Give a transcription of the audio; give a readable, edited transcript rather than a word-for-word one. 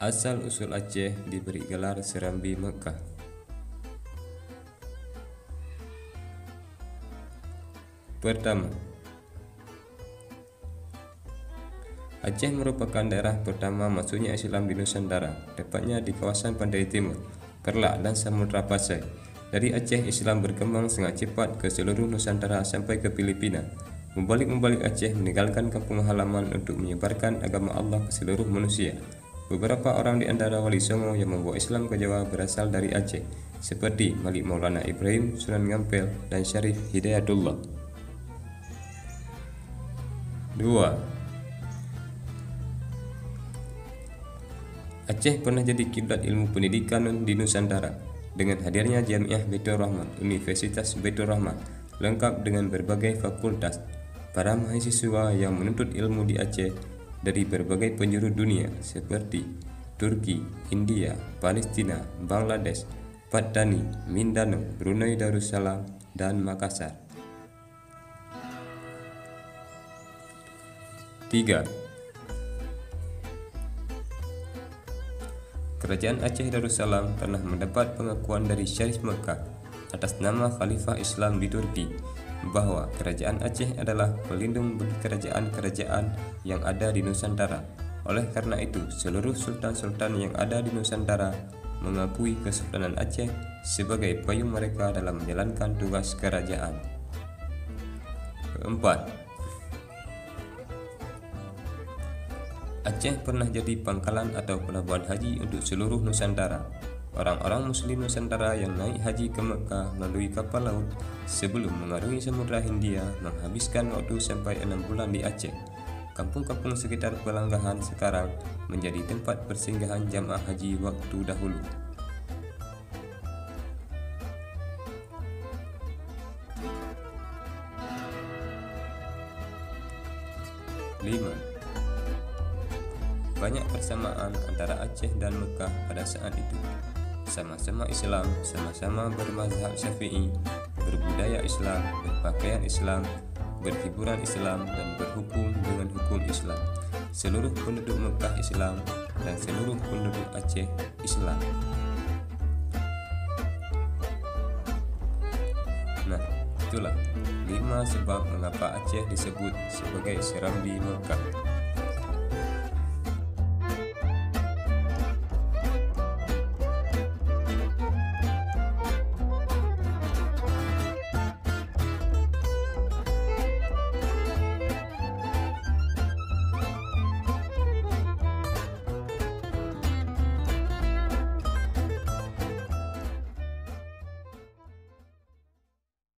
Asal-usul Aceh diberi gelar Serambi Mekah. Pertama, Aceh merupakan daerah pertama masuknya Islam di Nusantara, tepatnya di kawasan Pantai Timur, Perlak dan Samudra Pasai. Dari Aceh, Islam berkembang sangat cepat ke seluruh Nusantara sampai ke Filipina. Membalik Aceh meninggalkan kampung halaman untuk menyebarkan agama Allah ke seluruh manusia. Beberapa orang di antara wali songo yang membawa Islam ke Jawa berasal dari Aceh, seperti Malik Maulana Ibrahim, Sunan Ngampel, dan Syarif Hidayatullah. 2. Aceh pernah jadi kiblat ilmu pendidikan di Nusantara dengan hadirnya Jamiah Baitur Rahman, Universitas Baitur Rahman, lengkap dengan berbagai fakultas. Para mahasiswa yang menuntut ilmu di Aceh dari berbagai penjuru dunia seperti Turki, India, Palestina, Bangladesh, Patani, Mindanao, Brunei Darussalam, dan Makassar. 3. Kerajaan Aceh Darussalam pernah mendapat pengakuan dari Syarif Mekah atas nama Khalifah Islam di Turki bahwa Kerajaan Aceh adalah pelindung bagi kerajaan-kerajaan yang ada di Nusantara. Oleh karena itu, seluruh sultan-sultan yang ada di Nusantara mengakui Kesultanan Aceh sebagai payung mereka dalam menjalankan tugas kerajaan. 4. Aceh pernah jadi pangkalan atau pelabuhan haji untuk seluruh Nusantara. Orang-orang Muslim Nusantara yang naik haji ke Mekah melalui kapal laut sebelum mengarungi Samudra Hindia menghabiskan waktu sampai 6 bulan di Aceh. Kampung-kampung sekitar Pelanggahan sekarang menjadi tempat persinggahan jamaah haji waktu dahulu. 5. Banyak persamaan antara Aceh dan Mekah pada saat itu. Sama-sama Islam, sama-sama bermazhab Syafi'i, berbudaya Islam, berpakaian Islam, berhiburan Islam, dan berhukum dengan hukum Islam. Seluruh penduduk Mekah Islam dan seluruh penduduk Aceh Islam. Nah, itulah 5 sebab mengapa Aceh disebut sebagai Serambi Mekah.